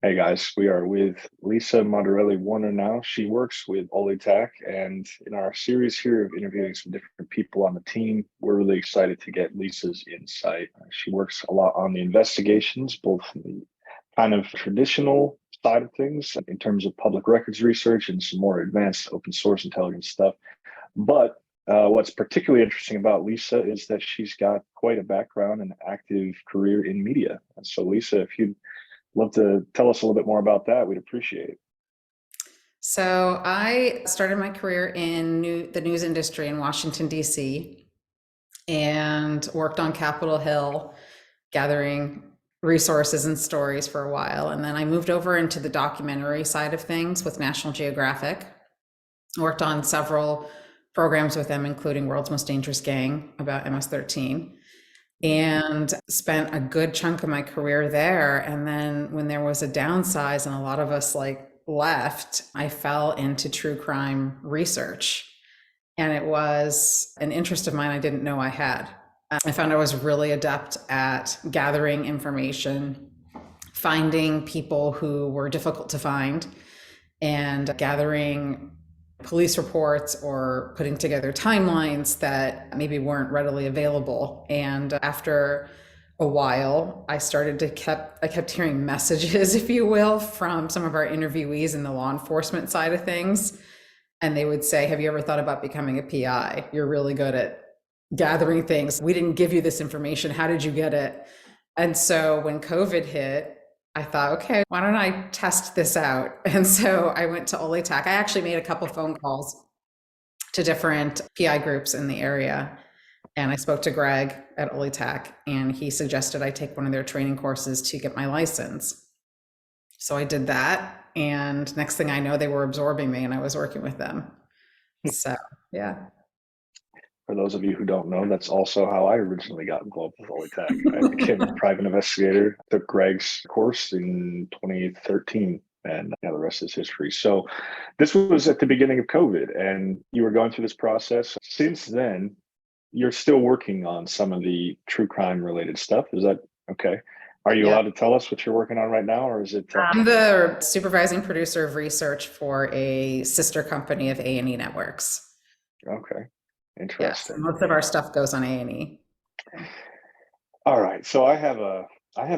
Hey guys, we are with Lisa Werner now. She works with Olitech, and in our series here of interviewing some different people on the team, we're really excited to get Lisa's insight. She works a lot on the investigations, both the kind of traditional side of things in terms of public records research and some more advanced open source intelligence stuff. But what's particularly interesting about Lisa is that she's got quite a background and active career in media. And so, Lisa, if you'd love to tell us a little bit more about that, we'd appreciate it. So I started my career in the news industry in Washington, D.C., and worked on Capitol Hill, gathering resources and stories for a while. And then I moved over into the documentary side of things with National Geographic. Worked on several programs with them, including World's Most Dangerous Gang about MS-13, and spent a good chunk of my career there. And then when there was a downsize and a lot of us left, I fell into true crime research. And it was an interest of mine I didn't know I had. I found I was really adept at gathering information, finding people who were difficult to find, and gathering police reports or putting together timelines that maybe weren't readily available. And after a while, I kept hearing messages, if you will, from some of our interviewees in the law enforcement side of things. And they would say, "Have you ever thought about becoming a PI? You're really good at gathering things. We didn't give you this information. How did you get it?" And so when COVID hit, I thought, okay, why don't I test this out? And so I went to Olitech. I actually made a couple phone calls to different PI groups in the area. And I spoke to Greg at Olitech, and he suggested I take one of their training courses to get my license. So I did that. And next thing I know, they were absorbing me and I was working with them. So, yeah. For those of you who don't know, that's also how I originally got involved with Olitech. I became a private investigator, took Greg's course in 2013, and yeah, the rest is history. So this was at the beginning of COVID, and you were going through this process. Since then, you're still working on some of the true crime related stuff. Is that okay? Are you Yeah. allowed to tell us what you're working on right now, or is it? I'm the supervising producer of research for a sister company of A&E Networks. Okay, Yes, interesting. most of our stuff goes on A&E. All right. So I have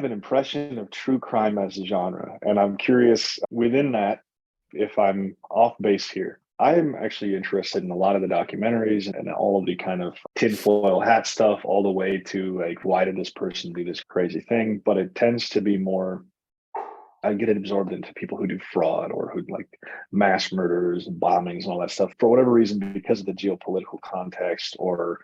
an impression of true crime as a genre, and I'm curious within that if I'm off base here. I'm actually interested in a lot of the documentaries and all of the kind of tinfoil hat stuff, all the way to like, why did this person do this crazy thing? But it tends to be more, I get it absorbed into people who do fraud or who like mass murders and bombings and all that stuff for whatever reason, because of the geopolitical context or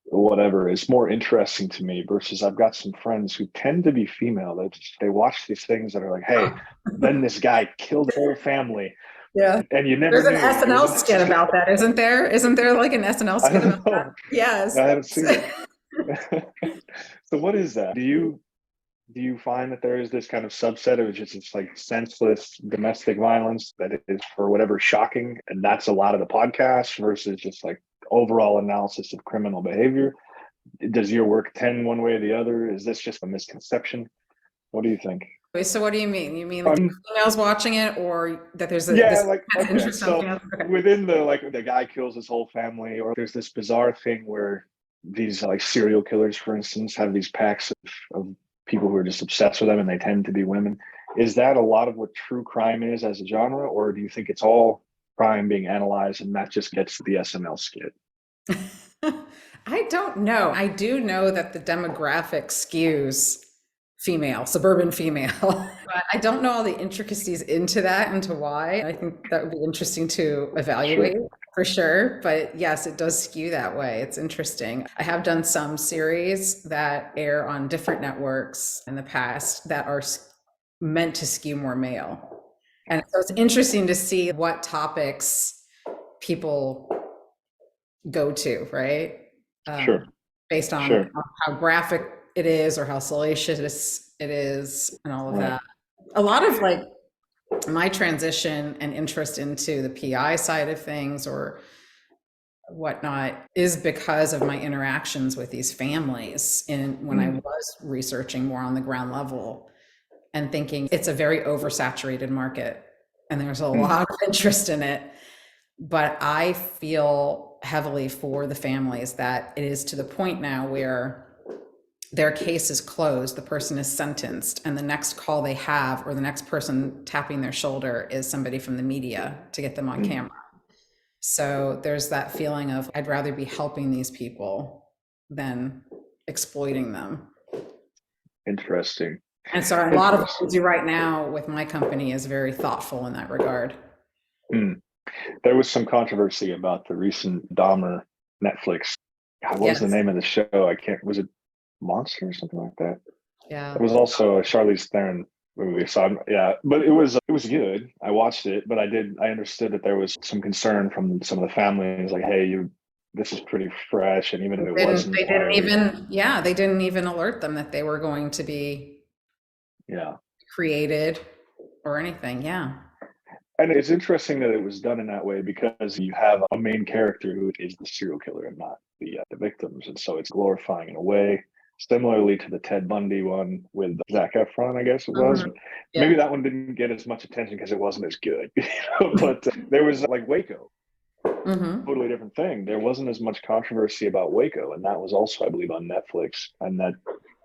whatever is more interesting to me versus I've got some friends who tend to be female. They watch these things that are like, hey, then this guy killed the whole family Yeah. and you never There's an knew. It was SNL an skit about that, isn't there? Isn't there like an SNL I skit don't about that? know. Yes. I haven't seen it. So what is that? Do you find that there is this kind of subset of just it's like senseless domestic violence that is for whatever shocking, and that's a lot of the podcast versus just like overall analysis of criminal behavior? Does your work tend one way or the other? Is this just a misconception? What do you think? Wait, so what do you mean? You mean like Um, females watching it, or that there's yeah, this like kind of okay, interest on so females? Okay. within the like the guy kills his whole family, or there's this bizarre thing where these like serial killers, for instance, have these packs of people who are just obsessed with them, and they tend to be women. Is that a lot of what true crime is as a genre, or do you think it's all crime being analyzed and that just gets the SNL skit? I don't know. I do know that the demographic skews female, suburban female. But I don't know all the intricacies into that, into why. I think that would be interesting to evaluate Sure. for sure. But yes, it does skew that way. It's interesting. I have done some series that air on different networks in the past that are meant to skew more male. And so it's interesting to see what topics people go to, right? Sure. Based on Sure. how graphic it is or how salacious it is and all of Right. that. A lot of like my transition and interest into the PI side of things or whatnot is because of my interactions with these families in when I was researching more on the ground level. and thinking it's a very oversaturated market and there's a Mm, lot of interest in it. But I feel heavily for the families that it is to the point now where their case is closed, the person is sentenced, and the next call they have, or the next person tapping their shoulder, is somebody from the media to get them on mm, camera. So there's that feeling of I'd rather be helping these people than exploiting them. interesting. And so a lot of what we Interesting. do right now with my company is very thoughtful in that regard. Mm. There was some controversy about the recent Dahmer Netflix. God, what was the Yes. name of the show? I can't. Was it Monster or something like that? Yeah. It was also a Charlize Theron movie. So yeah, but it was good. I watched it, but I understood that there was some concern from some of the families, like, hey, you this is pretty fresh, and even if it wasn't, They why didn't are we? even, yeah, they didn't even alert them that they were going to be Yeah. created or anything. Yeah. And it's interesting that it was done in that way because you have a main character who is the serial killer and not the victims, and so it's glorifying in a way. Similarly to the Ted Bundy one with Zac Efron, I guess it was. Mhm. Maybe Yeah. that one didn't get as much attention because it wasn't as good. But there was like Waco, Hmm. totally different thing. There wasn't as much controversy about Waco, and that was also, I believe, on Netflix. And that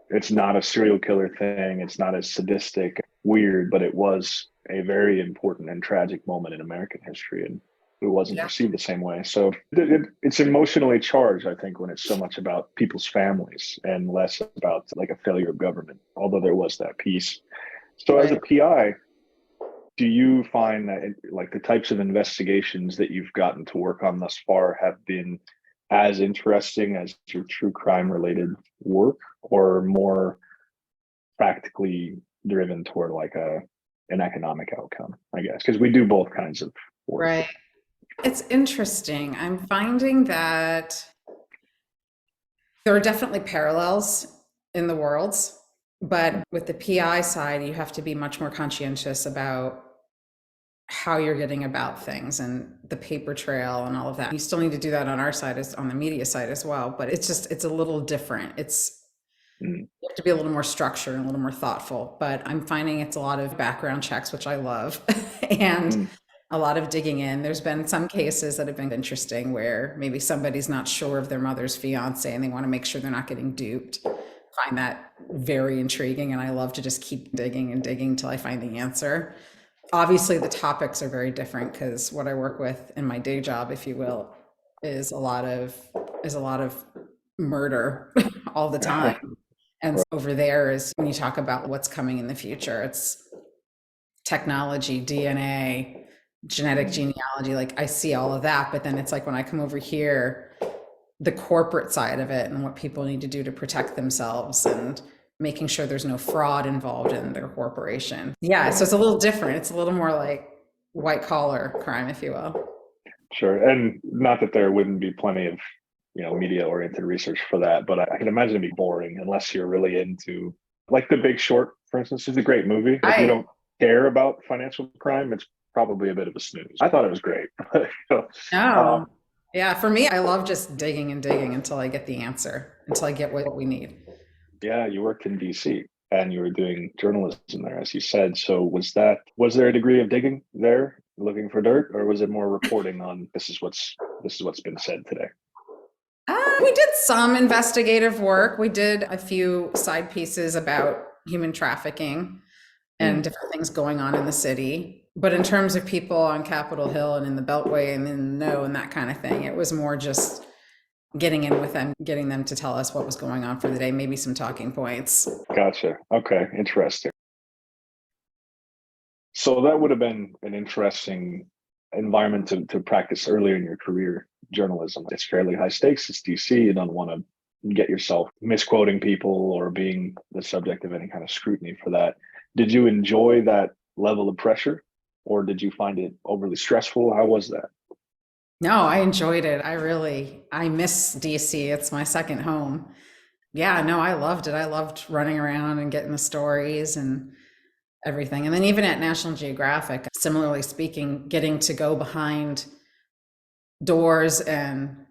it's not a serial killer thing. It's not as sadistic, weird, but it was a very important and tragic moment in American history, and it wasn't Yeah. received the same way. So it's emotionally charged, I think, when it's so much about people's families and less about like a failure of government. Although there was that piece. So as a Right. PI, do you find that like the types of investigations that you've gotten to work on thus far have been as interesting as your true crime related work, or more practically driven toward like a an economic outcome, I guess, because we do both kinds of work. Right. It's interesting. I'm finding that there are definitely parallels in the worlds, but with the PI side, you have to be much more conscientious about how you're getting about things and the paper trail and all of that. You still need to do that on our side as on the media side as well, but it's a little different. It's Mm, you have to be a little more structured and a little more thoughtful, but I'm finding it's a lot of background checks, which I love, and mm, a lot of digging in. There's been some cases that have been interesting where maybe somebody's not sure of their mother's fiance and they want to make sure they're not getting duped. I find that very intriguing, and I love to just keep digging and digging until I find the answer. Obviously, the topics are very different because what I work with in my day job, if you will, is a lot of murder all the time. And over there is when you talk about what's coming in the future, it's technology, DNA, genetic mm, genealogy. Like I see all of that, but then it's like when I come over here, the corporate side of it and what people need to do to protect themselves and making sure there's no fraud involved in their corporation. Yeah, so right. it's a little different. It's a little more like white collar crime, if you will. Sure. And not that there wouldn't be plenty of, media oriented research for that, but I can imagine it'd be boring unless you're really into like The Big Short, for instance, is a great movie. If you I don't care about financial crime, it's probably a bit of a snooze. I thought it was great. know. um, Yeah, for me, I love just digging and digging until I get the answer, until I get what we need. yeah, you worked in DC and you were doing journalism there, as you said. So was there a degree of digging there, looking for dirt, or was it more reporting on this is what's been said today? We did some investigative work. We did a few side pieces about human trafficking and Mm, different things going on in the city. But in terms of people on Capitol Hill and in the Beltway and in the know and that kind of thing, it was more just getting in with them, getting them to tell us what was going on for the day, maybe some talking points. gotcha. Okay, interesting. So that would have been an interesting environment to practice earlier in your career, journalism. It's fairly high stakes. It's DC. You don't want to get yourself misquoting people or being the subject of any kind of scrutiny for that. Did you enjoy that level of pressure, or did you find it overly stressful? How was that? No, I enjoyed it. I miss DC. It's my second home. Yeah, no, I loved it. I loved running around and getting the stories and everything. And then even at National Geographic, similarly speaking, getting to go behind doors and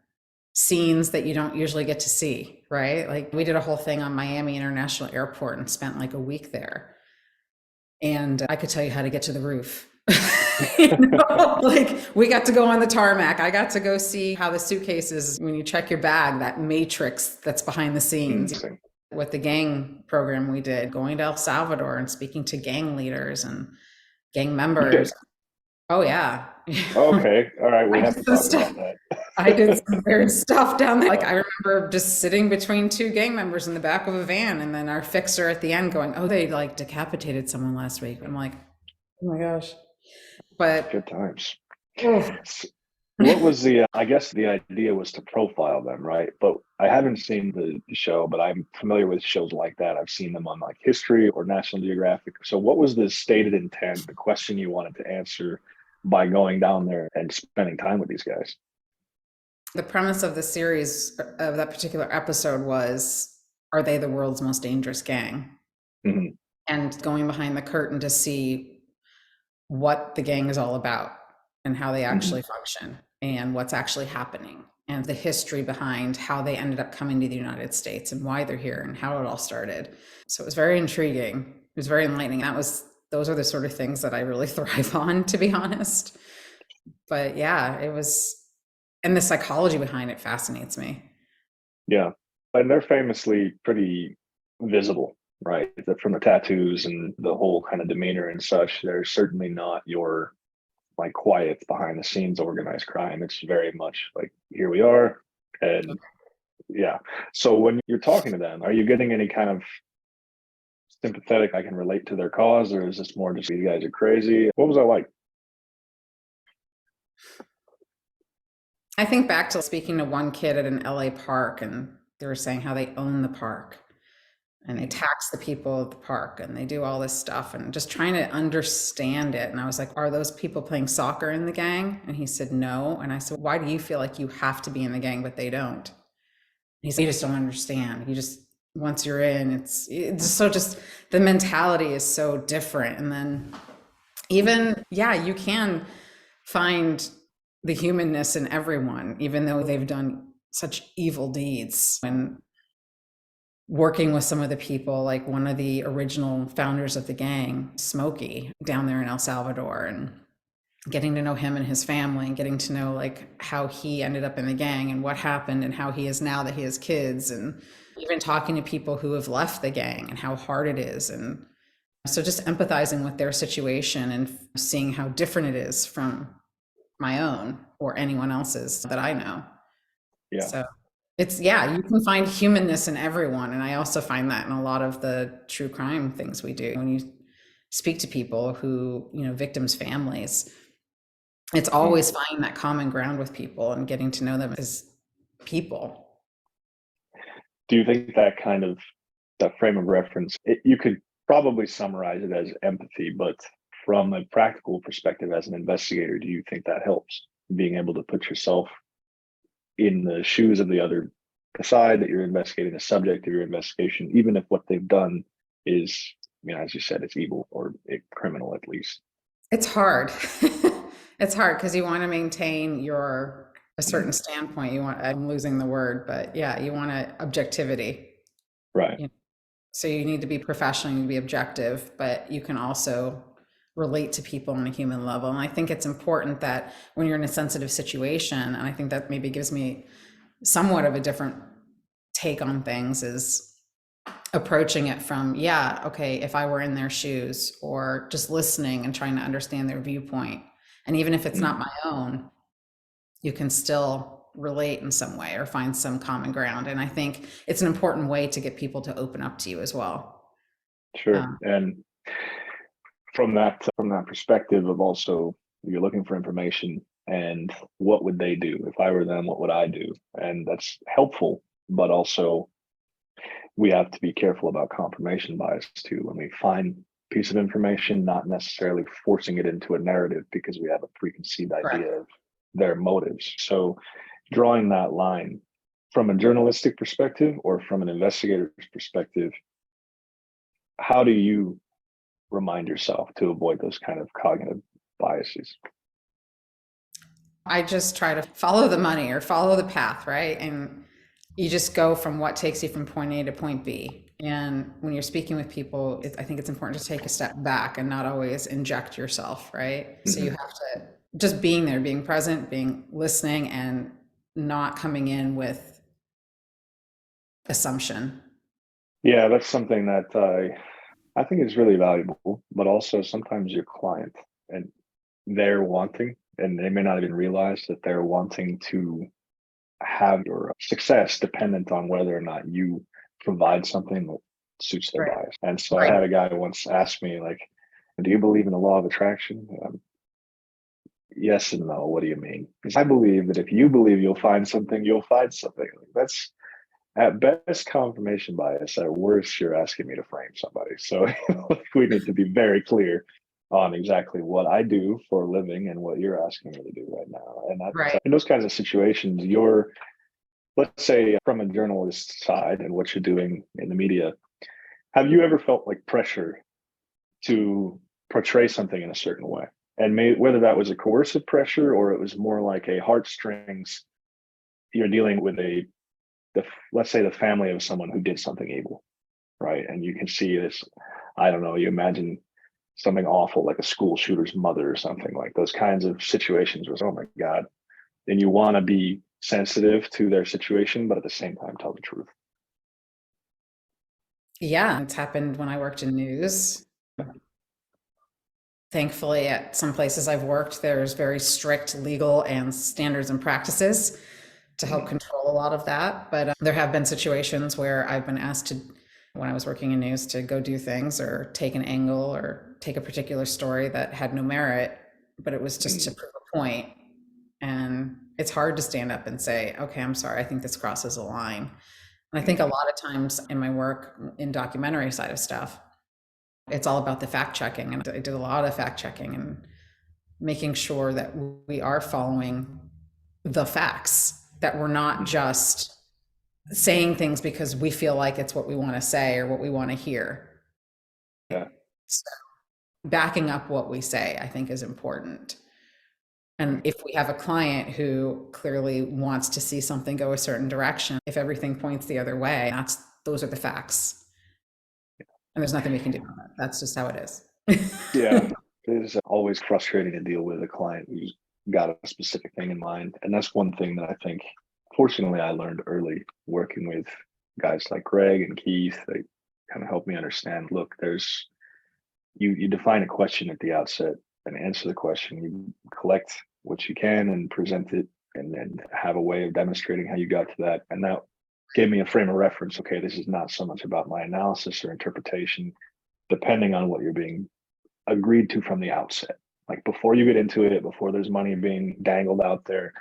scenes that you don't usually get to see, right? Like we did a whole thing on Miami International Airport and spent like a week there. and I could tell you how to get to the roof. Like we got to go on the tarmac. I got to go see how the suitcases, when you check your bag, that matrix that's behind the scenes. Interesting. With the gang program we did, going to El Salvador and speaking to gang leaders and gang You members. did. Oh yeah. Okay. All right. We I have did to some talk stuff. about that. I did some weird stuff down there. Like I remember just sitting between two gang members in the back of a van, and then our fixer at the end going, "Oh, they like decapitated someone last week." I'm like, "Oh my gosh!" Good But times. oh, What was the, I guess the idea was to profile them, right? But I haven't seen the show, but I'm familiar with shows like that. I've seen them on like History or National Geographic. So what was the stated intent, the question you wanted to answer by going down there and spending time with these guys? the premise of the series of that particular episode was, are they the world's most dangerous gang? Hmm. And going behind the curtain to see what the gang is all about and how they Hmm. actually function and what's actually happening and the history behind how they ended up coming to the United States and why they're here and how it all started. So it was very intriguing. It was very enlightening. Those are the sort of things that I really thrive on, to be honest. But yeah, it was, and the psychology behind it fascinates me. Yeah. And they're famously pretty visible, right? From the tattoos and the whole kind of demeanor and such, they're certainly not your like quiet behind the scenes organized crime. It's very much like here we are. And yeah. So when you're talking to them, are you getting any kind of sympathetic, I can relate to their cause, or is this more just you guys are crazy? What was I like? I think back to speaking to one kid at an LA park, and they were saying how they own the park and they tax the people at the park and they do all this stuff and just trying to understand it. And I was like, are those people playing soccer in the gang? And he said, no. And I said, why do you feel like you have to be in the gang, but they don't? And he said, you just don't understand. You just, once you're in, it's so just the mentality is so different. And then even, yeah, you can find the humanness in everyone, even though they've done such evil deeds. And working with some of the people, like one of the original founders of the gang, Smokey, down there in El Salvador, and getting to know him and his family and getting to know like how he ended up in the gang and what happened and how he is now that he has kids, and even talking to people who have left the gang and how hard it is. And so just empathizing with their situation and seeing how different it is from my own or anyone else's that I know. Yeah. So it's, yeah, you can find humanness in everyone. And I also find that in a lot of the true crime things we do. When you speak to people who, victims' families, it's Mm. always finding that common ground with people and getting to know them as people. Do you think that kind of that frame of reference, you could probably summarize it as empathy, but from a practical perspective as an investigator, do you think that helps being able to put yourself in the shoes of the other side that you're investigating, the subject of your investigation, even if what they've done is, as you said, it's evil or criminal at least? It's hard. It's hard because you want to maintain a certain Mhm. standpoint. I'm losing the word, but yeah, you want objectivity. Right. You So you need to be professional, you need to be objective, but you can also relate to people on a human level. And I think it's important that when you're in a sensitive situation, and I think that maybe gives me somewhat of a different take on things, is approaching it from, yeah, okay, if I were in their shoes, or just listening and trying to understand their viewpoint. And even if it's not Mhm. my own, you can still relate in some way or find some common ground. And I think it's an important way to get people to open up to you as well. Sure. Um, And from that perspective of also you're looking for information and what would they do if I were them, what would I do? And that's helpful, but also we have to be careful about confirmation bias too when we find a piece of information, not necessarily forcing it into a narrative because we have a preconceived correct. idea of their motives. So drawing that line from a journalistic perspective or from an investigator's perspective, how do you remind yourself to avoid those kind of cognitive biases? I just try to follow the money or follow the path, right? And you just go from what takes you from point A to point B. And when you're speaking with people, I think it's important to take a step back and not always inject yourself, right? So you Hmm. have to just being there, being present, being listening, and not coming in with assumption. Yeah, that's something that I think is really valuable, but also sometimes your client and they're wanting, and they may not even realize that they're wanting to have your success dependent on whether or not you provide something that suits their Right. bias. And so I Right. had a guy once ask me, like, do you believe in the law of attraction? Yes and no. What do you mean? Because I believe that if you believe you'll find something, you'll find something. That's at best confirmation bias. At worst, you're asking me to frame somebody. So we need to be very clear on exactly what I do for a living and what you're asking me to do right now. And that, Right. in those kinds of situations, you're, let's say, from a journalist side and what you're doing in the media, have you ever felt like pressure to portray something in a certain way? And whether that was a coercive pressure or it was more like a heartstrings, you're dealing with the let's say the family of someone who did something evil, right? And you can see this, I don't know, you imagine something awful like a school shooter's mother or something, like those kinds of situations where, oh my God, and you want to be sensitive to their situation, but at the same time tell the truth. Yeah, it's happened when I worked in news. Thankfully, at some places I've worked, there's very strict legal and standards and practices to help Mm. control a lot of that. But there have been situations where I've been asked to, when I was working in news, to go do things or take an angle or take a particular story that had no merit, but it was just to Mm. prove a point. And it's hard to stand up and say, okay, I'm sorry, I think this crosses a line. And I think a Mm. lot of times in my work in documentary side of stuff, it's all about the fact checking. And I did a lot of fact checking and making sure that we are following the facts, that we're not Mm. just saying things because we feel like it's what we want to say or what we want to hear. Yeah. So backing up what we say, I think, is important. And Mm. if we have a client who clearly wants to see something go a certain direction, if everything points the other way, those are the facts. And there's nothing we can do about it. That's just how it is. Yeah. It is always frustrating to deal with a client who's got a specific thing in mind. And that's one thing that I think, fortunately, I learned early working with guys like Greg and Keith. They kind of helped me understand, look, there's, you define a question at the outset and answer the question. You collect what you can and present it and then have a way of demonstrating how you got to that. And that gave me a frame of reference. Okay, this is not so much about my analysis or interpretation, depending on what you're being agreed to from the outset. Like before you get into it, before there's money being dangled out there,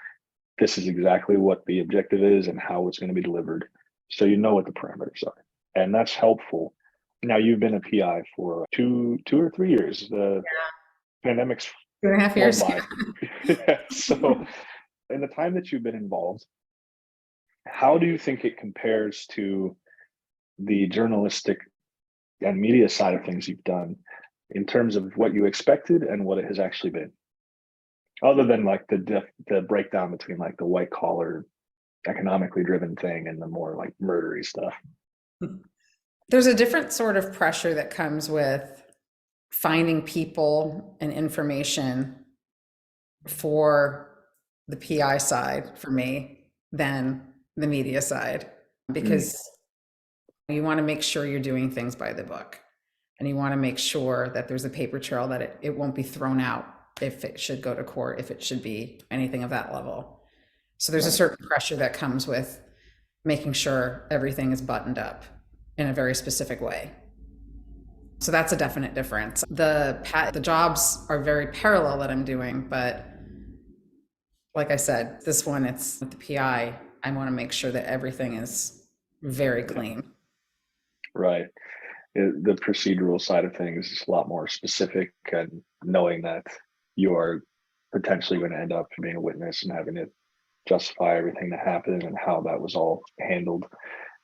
this is exactly what the objective is and how it's going to be delivered. So you know what the parameters are. And that's helpful. Now you've been a PI for 2 or 3 years. The pandemic's 2.5 years. flown by. So in the time that you've been involved, how do you think it compares to the journalistic and media side of things you've done in terms of what you expected and what it has actually been? Other than like the breakdown between like the white collar economically driven thing and the more like murdery stuff. There's a different sort of pressure that comes with finding people and information for the PI side for me than the media side, Mm. because you want to make sure you're doing things by the book and you want to make sure that there's a paper trail, that it won't be thrown out if it should go to court, if it should be anything of that level. So there's a Right. certain pressure that comes with making sure everything is buttoned up in a very specific way. So that's a definite difference. The jobs are very parallel that I'm doing, but like I said, this one, it's with the PI. I want to make sure that everything is very Yeah. clean. Right. The procedural side of things is a lot more specific, and knowing that you are potentially going to end up being a witness and having to justify everything that happened and how that was all handled.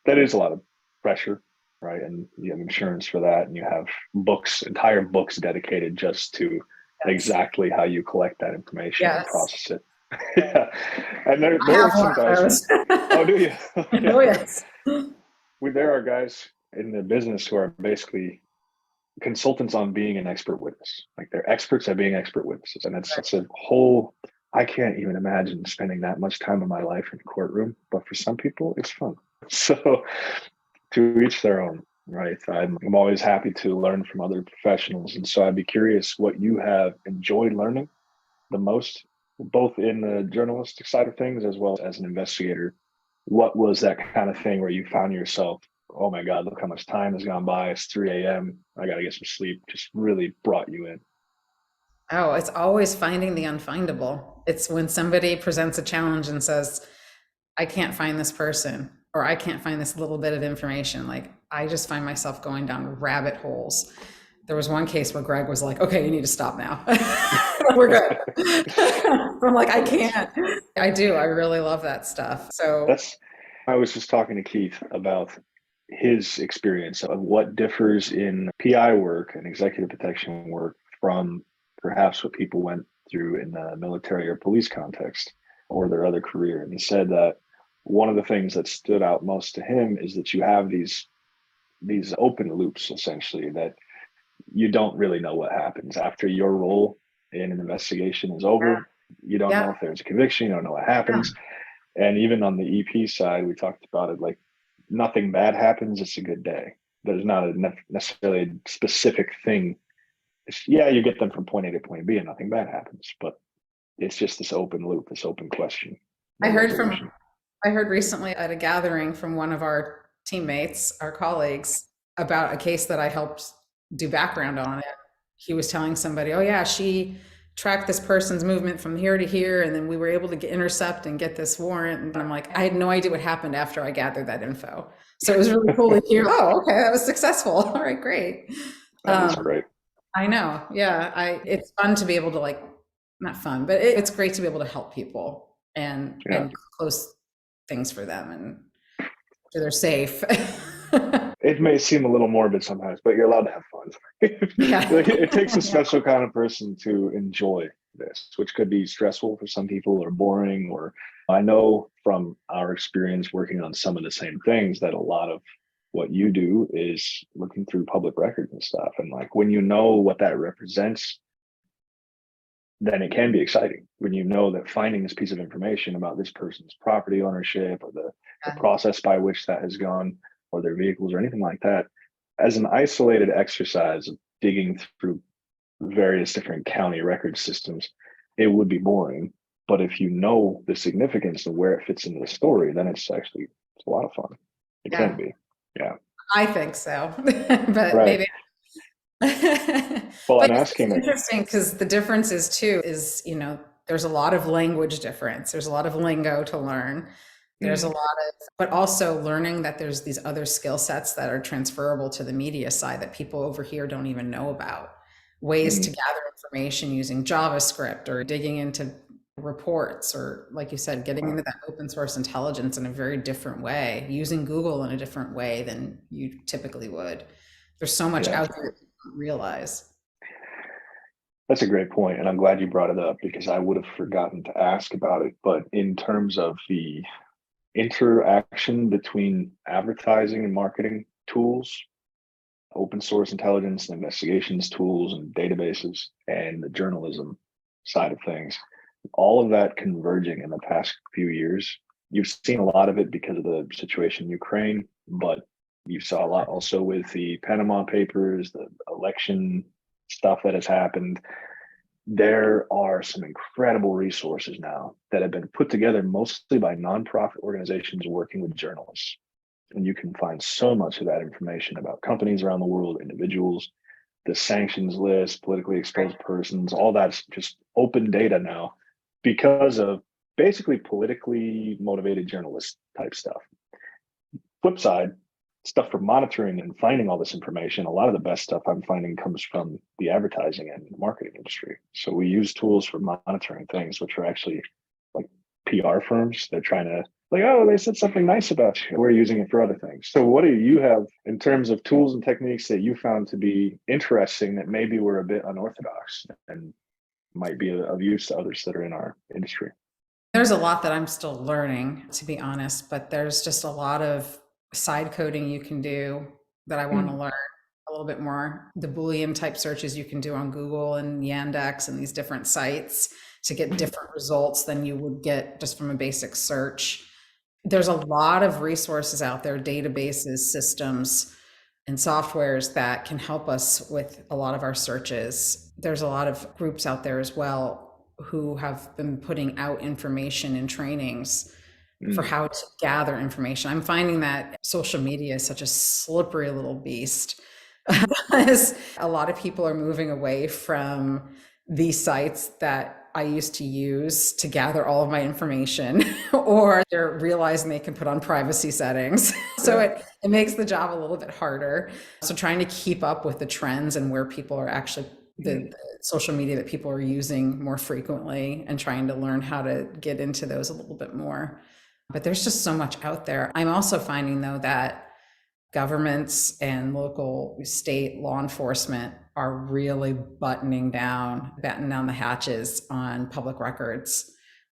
That is a lot of pressure, right? And you have insurance for that, and you have books, entire books dedicated just to Yes. exactly how you collect that information and Yes. process it. Yeah, and there I are have one some of guys. those. Oh, do you? Oh, Yeah, yes. there are guys in the business who are basically consultants on being an expert witness. Like they're experts at being expert witnesses. And it's a whole, I can't even imagine spending that much time of my life in a courtroom, but for some people it's fun. So to each their own, right? I'm always happy to learn from other professionals. And so I'd be curious what you have enjoyed learning the most, both in the journalistic side of things as well as an investigator. What was that kind of thing where you found yourself, oh my God, look how much time has gone by. It's 3 a.m. I got to get some sleep. Just really brought you in. Oh, it's always finding the unfindable. It's when somebody presents a challenge and says, I can't find this person, or I can't find this little bit of information. Like, I just find myself going down rabbit holes. There was one case where Greg was like, okay, you need to stop now. We're good. I'm like, I can't. I do. I really love that stuff. So, That's, I was just talking to Keith about his experience of what differs in PI work and executive protection work from perhaps what people went through in the military or police context or their other career. And he said that one of the things that stood out most to him is that you have these open loops essentially that you don't really know what happens after your role in an investigation is yeah, over. You don't know yeah, if there's a conviction, you don't know what yeah. happens. And even on the EP side, we talked about it like nothing bad happens, it's a good day. There's not necessarily a specific thing. Yeah, you get them from point A to point B and nothing bad happens, but it's just this open loop, this open question, I no heard from resolution. I heard recently at a gathering from one of our teammates, our colleagues, about a case that I helped do background on it. He was telling somebody, "Oh yeah, she tracked this person's movement from here to here, and then we were able to intercept and get this warrant." And I'm like, I had no idea what happened after I gathered that info. So it was really cool to hear. Oh, okay, that was successful. All right, great. That is Um, great. I know. Yeah, I. It's fun to be able to like, not fun, but it's great to be able to help people Yeah. and close things for them and so they're safe. It may seem a little morbid sometimes, but you're allowed to have fun. Yeah. Like, it takes a Yeah. special kind of person to enjoy this, which could be stressful for some people or boring. Or I know from our experience working on some of the same things that a lot of what you do is looking through public records and stuff. And like when you know what that represents, then it can be exciting when you know that finding this piece of information about this person's property ownership or the process by which that has gone or their vehicles or anything like that as an isolated exercise of digging through various different county record systems, it would be boring. But if you know the significance of where it fits into the story, then it's a lot of fun. It can Yeah, be. Yeah. I think so, but Right. maybe. Well, But I'm it's asking like, interesting because the difference is too is, there's a lot of language difference. There's a lot of lingo to learn. There's a lot of, but also learning that there's these other skill sets that are transferable to the media side that people over here don't even know about. Ways to mm, gather information using JavaScript or digging into reports or, like you said, getting into that open source intelligence in a very different way, using Google in a different way than you typically would. There's so much yeah, out there that you don't realize. that's a great point, and I'm glad you brought it up because I would have forgotten to ask about it. But in terms of the interaction between advertising and marketing tools, open source intelligence and investigations tools and databases, and the journalism side of things, all of that converging in the past few years. You've seen a lot of it because of the situation in Ukraine, but you saw a lot also with the Panama Papers, the election stuff that has happened. There are some incredible resources now that have been put together mostly by nonprofit organizations working with journalists. And you can find so much of that information about companies around the world, individuals, the sanctions list, politically exposed persons, all that's just open data now because of basically politically motivated journalist type stuff. Flip side, stuff for monitoring and finding all this information, a lot of the best stuff I'm finding comes from the advertising and marketing industry. So we use tools for monitoring things, which are actually like PR firms. They're trying to like, oh, they said something nice about you. We're using it for other things. So what do you have in terms of tools and techniques that you found to be interesting that maybe were a bit unorthodox and might be of use to others that are in our industry? There's a lot that I'm still learning, to be honest, but there's just a lot of side coding you can do that I want to Mm, learn a little bit more. The Boolean type searches you can do on Google and Yandex and these different sites to get mm, different results than you would get just from a basic search. There's a lot of resources out there, databases, systems, and softwares that can help us with a lot of our searches. There's a lot of groups out there as well who have been putting out information and trainings for mm, how to gather information. I'm finding that social media is such a slippery little beast because a lot of people are moving away from these sites that I used to use to gather all of my information, or they're realizing they can put on privacy settings. So yeah. it makes the job a little bit harder. So trying to keep up with the trends and where people are actually, Mm, the social media that people are using more frequently, and trying to learn how to get into those a little bit more. But there's just so much out there. I'm also finding though that governments and local state law enforcement are really batten down the hatches on public records,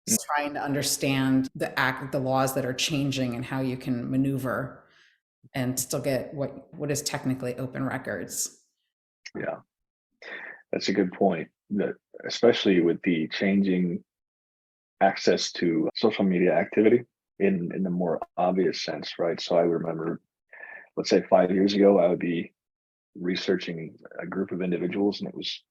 mm, trying to understand the laws that are changing and how you can maneuver and still get what is technically open records. yeah, that's a good point. That especially with the changing access to social media activity in the more obvious sense, right? So I remember, let's say 5 years ago, I would be researching a group of individuals, and it was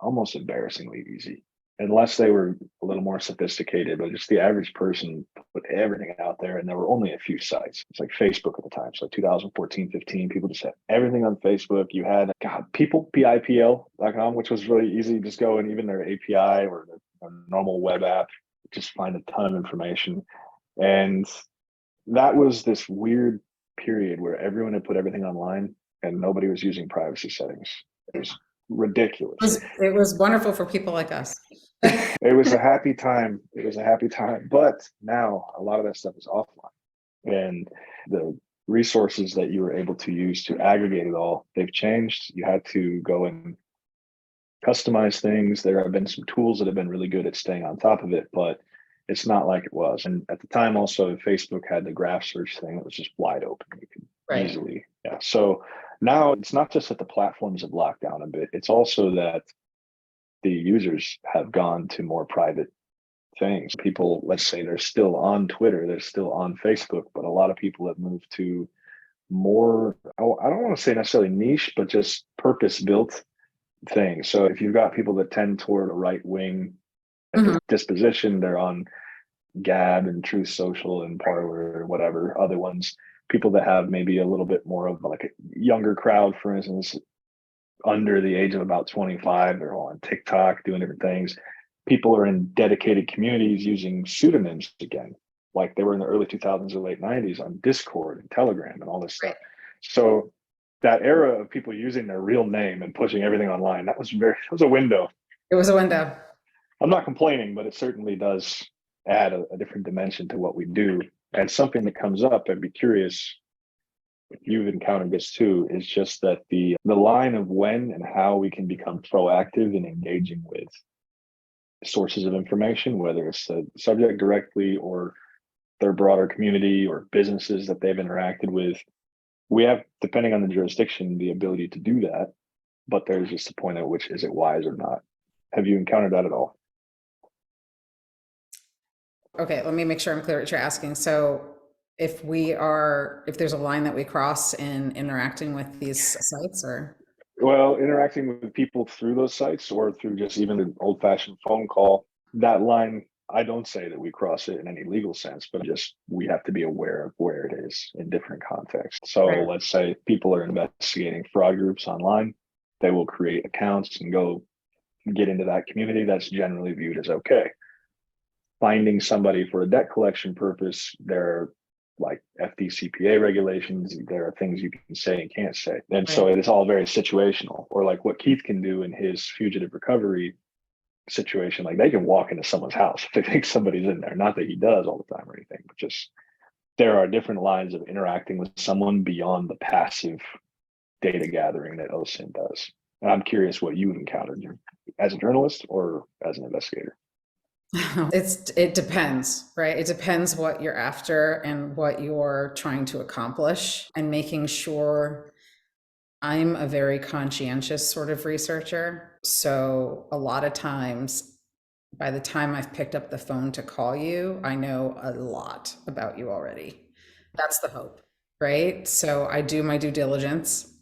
almost embarrassingly easy, unless they were a little more sophisticated. But just the average person put everything out there, and there were only a few sites. It's like Facebook at the time, so 2014, 15, people just had everything on Facebook. You had, God, people, people.com, which was really easy. Just go and even their API or their normal web app, just find a ton of information. And that was this weird period where everyone had put everything online and nobody was using privacy settings. It was ridiculous. It was wonderful for people like us. It was a happy time. It was a happy time. But now a lot of that stuff is offline. And the resources that you were able to use to aggregate it all, they've changed. You had to go and customize things. There have been some tools that have been really good at staying on top of it, but it's not like it was. And at the time, also, Facebook had the graph search thing that was just wide open. You could Right. easily, yeah. So now it's not just that the platforms have locked down a bit, it's also that the users have gone to more private things. People, let's say they're still on Twitter, they're still on Facebook, but a lot of people have moved to more, I don't want to say necessarily niche, but just purpose built things. So if you've got people that tend toward a right wing Mhm. disposition, they're on Gab and Truth Social and Parler and whatever other ones. People that have maybe a little bit more of like a younger crowd, for instance, under the age of about 25, they're all on TikTok doing different things. People are in dedicated communities using pseudonyms again, like they were in the early 2000s or late 90s on Discord and Telegram and all this stuff. So that era of people using their real name and pushing everything online, that was a window. It was a window. I'm not complaining, but it certainly does add a different dimension to what we do. And something that comes up, I'd be curious if you've encountered this too, is just that the line of when and how we can become proactive in engaging with sources of information, whether it's the subject directly or their broader community or businesses that they've interacted with. We have, depending on the jurisdiction, the ability to do that, but there's just a point at which is it wise or not? Have you encountered that at all? Okay, let me make sure I'm clear what you're asking. So if there's a line that we cross in interacting with these sites, or? Well, interacting with people through those sites or through just even an old fashioned phone call, that line, I don't say that we cross it in any legal sense, but just we have to be aware of where it is in different contexts. So Right. let's say people are investigating fraud groups online, they will create accounts and go get into that community. That's generally viewed as okay. Finding somebody for a debt collection purpose, there are like FDCPA regulations, there are things you can say and can't say. And so Right. it is all very situational. Or like what Keith can do in his fugitive recovery situation, like they can walk into someone's house if they think somebody's in there. Not that he does all the time or anything, but just there are different lines of interacting with someone beyond the passive data gathering that OSINT does. And I'm curious what you've encountered as a journalist or as an investigator. It depends, right? It depends what you're after and what you're trying to accomplish, and making sure I'm a very conscientious sort of researcher. So a lot of times, by the time I've picked up the phone to call you, I know a lot about you already. That's the hope, right? So I do my due diligence.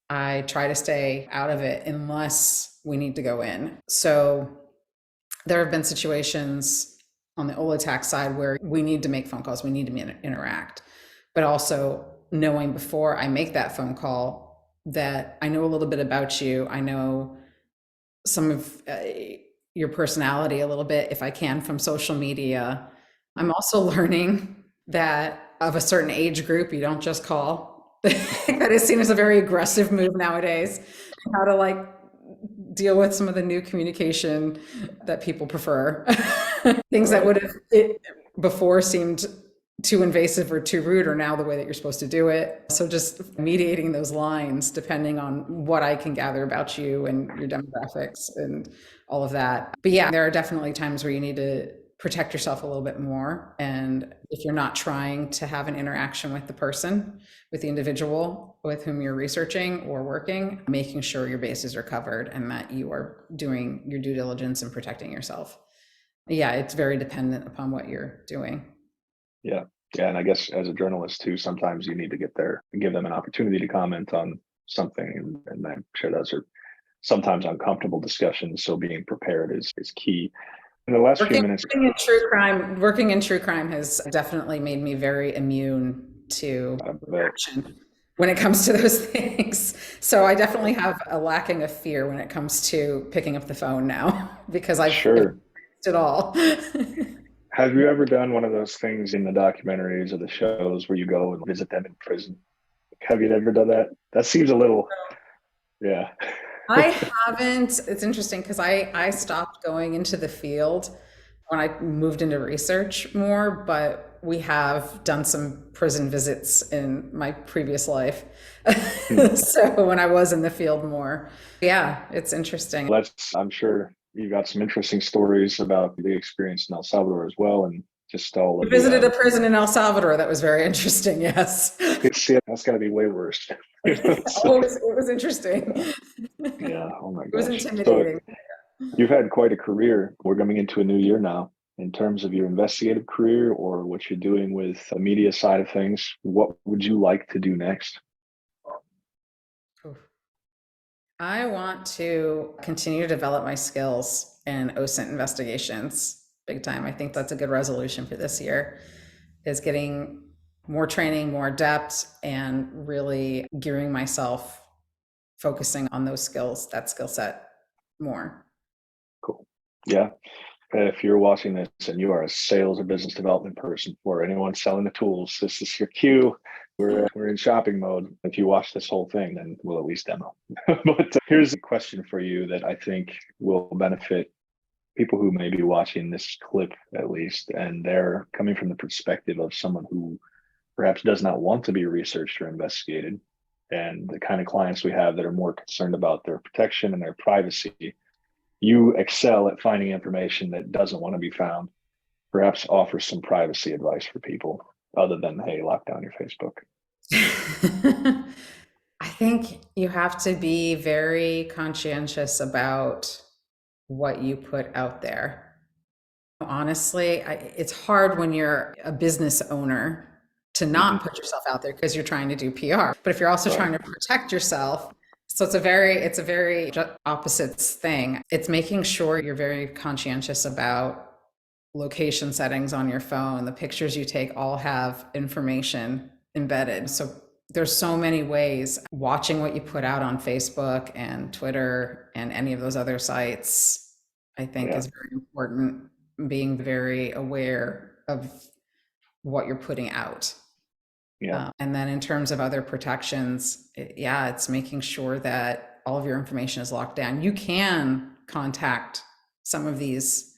I try to stay out of it unless we need to go in. So there have been situations on the OLA side where we need to make phone calls, we need to interact, but also knowing before I make that phone call that I know a little bit about you. I know some of your personality a little bit if I can from social media. I'm also learning that of a certain age group, you don't just call. That is seen as a very aggressive move nowadays. How to like deal with some of the new communication that people prefer. Things that Right. would have before seemed too invasive or too rude are now the way that you're supposed to do it. So just mediating those lines depending on what I can gather about you and your demographics and all of that. But yeah, there are definitely times where you need to protect yourself a little bit more. And if you're not trying to have an interaction with the person, with the individual with whom you're researching or working, making sure your bases are covered and that you are doing your due diligence and protecting yourself. Yeah, it's very dependent upon what you're doing. Yeah. Yeah. And I guess as a journalist too, sometimes you need to get there and give them an opportunity to comment on something. And I'm sure those are sometimes uncomfortable discussions. So being prepared is key. In the last few Working, minutes, working in true crime has definitely made me very immune to I bet. action when it comes to those things. So I definitely have a lacking of fear when it comes to picking up the phone now because I've Sure. experienced it all. Have you ever done one of those things in the documentaries or the shows where you go and visit them in prison? Have you ever done that? That seems a little, yeah. I haven't. It's interesting because I stopped going into the field when I moved into research more, but we have done some prison visits in my previous life. Hmm. So when I was in the field more, yeah, it's interesting. I'm sure you got some interesting stories about the experience in El Salvador as well, and just all We of the, visited a prison in El Salvador that was very interesting. Yes. it's, yeah, that's got to be way worse. So, Oh, it was interesting. yeah. It Yeah. Oh my was gosh. So intimidating. you've had quite a career. We're coming into a new year now. In terms of your investigative career or what you're doing with the media side of things, what would you like to do next? I want to continue to develop my skills in OSINT investigations big time. I think that's a good resolution for this year is getting more training, more depth, and really gearing myself, focusing on those skills, that skill set more. Cool. Yeah. If you're watching this and you are a sales or business development person for anyone selling the tools, this is your cue. We're in shopping mode. If you watch this whole thing, then we'll at least demo. But here's a question for you that I think will benefit people who may be watching this clip at least, and they're coming from the perspective of someone who perhaps does not want to be researched or investigated, and the kind of clients we have that are more concerned about their protection and their privacy. You excel at finding information that doesn't want to be found. Perhaps offer some privacy advice for people other than, hey, lock down your Facebook. I think you have to be very conscientious about what you put out there. Honestly, it's hard when you're a business owner to Mm-hmm. not put yourself out there because you're trying to do PR. But if you're also Right. trying to protect yourself, so it's a very opposites thing. It's making sure you're very conscientious about location settings on your phone. The pictures you take all have information embedded. So there's so many ways. Watching what you put out on Facebook and Twitter and any of those other sites, I think Yeah. is very important. Being very aware of what you're putting out. Yeah. And then in terms of other protections, yeah, it's making sure that all of your information is locked down. You can contact some of these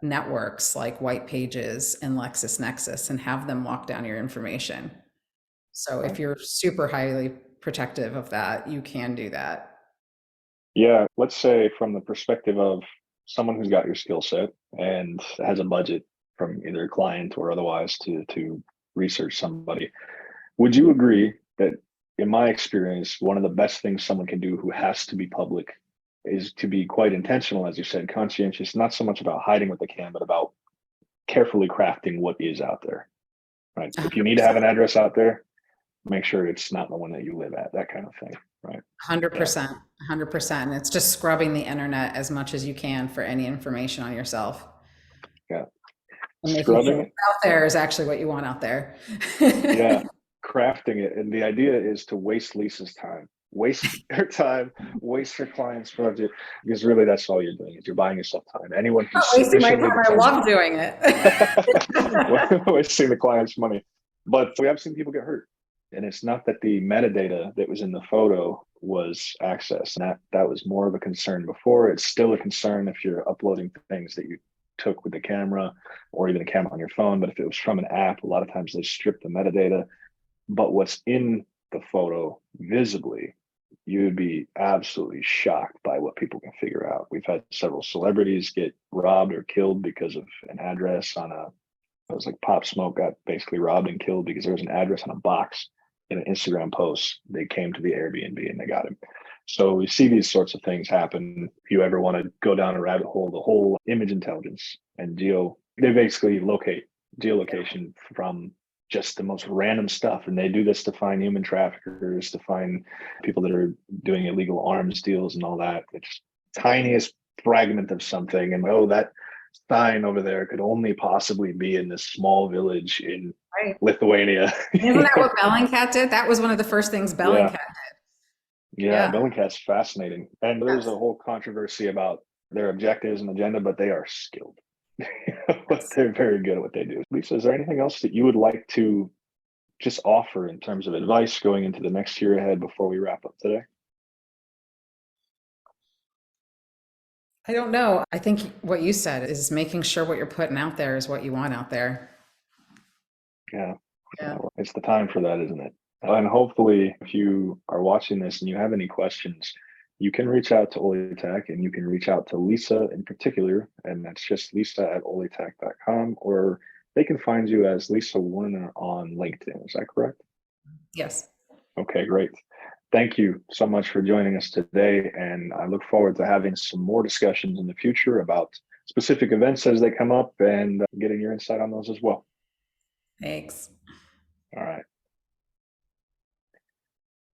networks like White Pages and LexisNexis and have them lock down your information. So if Right. you're super highly protective of that, you can do that. Yeah. Let's say from the perspective of someone who's got your skill set and has a budget from either a client or otherwise to research somebody, would you agree that in my experience, one of the best things someone can do who has to be public is to be quite intentional, as you said, conscientious, not so much about hiding what they can, but about carefully crafting what is out there, right? If you need to have an address out there, make sure it's not the one that you live at, that kind of thing, right? 100%, 100%. It's just scrubbing the internet as much as you can for any information on yourself. Yeah. And making sure Scrubbing what's it. out there is actually what you want out there. Yeah. Crafting it. And the idea is to waste Lisa's time, waste her time, waste her client's budget, because really that's all you're doing is you're buying yourself time. Anyone Not who's wasting my sufficiently time. I determined, love doing it. wasting the client's money. But we have seen people get hurt. And it's not that the metadata that was in the photo was accessed. And that was more of a concern before. It's still a concern if you're uploading things that you took with the camera or even a camera on your phone. But if it was from an app, a lot of times they strip the metadata. But what's in the photo visibly, you would be absolutely shocked by what people can figure out. We've had several celebrities get robbed or killed because of an address on a, it was like Pop Smoke got basically robbed and killed because there was an address on a box in an Instagram post. They came to the Airbnb and they got him. So we see these sorts of things happen. If you ever want to go down a rabbit hole, the whole image intelligence and they basically locate geolocation from just the most random stuff. And they do this to find human traffickers, to find people that are doing illegal arms deals and all that. It's tiniest fragment of something. And that sign over there could only possibly be in this small village in Right. Lithuania. Isn't that what Bellingcat did? That was one of the first things Bellingcat did. Yeah, Bellingcat's fascinating. And there's a whole controversy about their objectives and agenda, but they are skilled. They're very good at what they do. Lisa, is there anything else that you would like to just offer in terms of advice going into the next year ahead before we wrap up today? I don't know. I think what you said is making sure what you're putting out there is what you want out there. Yeah. Yeah. It's the time for that, isn't it? And hopefully, if you are watching this and you have any questions, you can reach out to Olitech and you can reach out to Lisa in particular, and that's just lisa@olitech.com, or they can find you as Lisa Werner on LinkedIn. Is that correct? Yes. Okay, great. Thank you so much for joining us today. And I look forward to having some more discussions in the future about specific events as they come up and getting your insight on those as well. Thanks. All right.